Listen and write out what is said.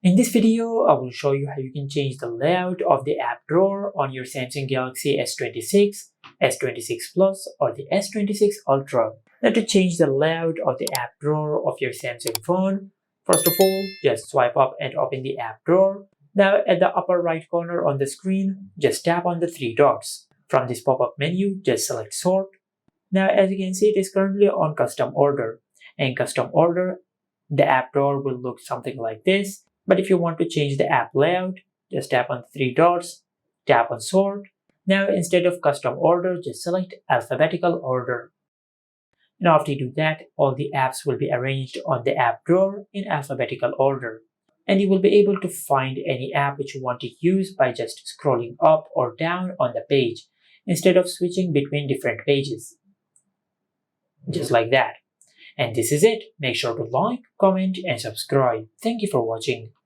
In this video, I will show you how you can change the layout of the app drawer on your Samsung Galaxy S26, S26 Plus or the S26 Ultra. Now to change the layout of the app drawer of your Samsung phone, first of all, just swipe up and open the app drawer. Now at the upper right corner on the screen, just tap on the three dots. From this pop-up menu, just select Sort. Now as you can see, it is currently on Custom Order. In Custom Order, the app drawer will look something like this. But if you want to change the app layout, just tap on the three dots, tap on Sort. Now instead of Custom Order, just select Alphabetical Order. Now after you do that, all the apps will be arranged on the app drawer in alphabetical order. And you will be able to find any app which you want to use by just scrolling up or down on the page, instead of switching between different pages. Just like that. And this is it. Make sure to like, comment, and subscribe. Thank you for watching.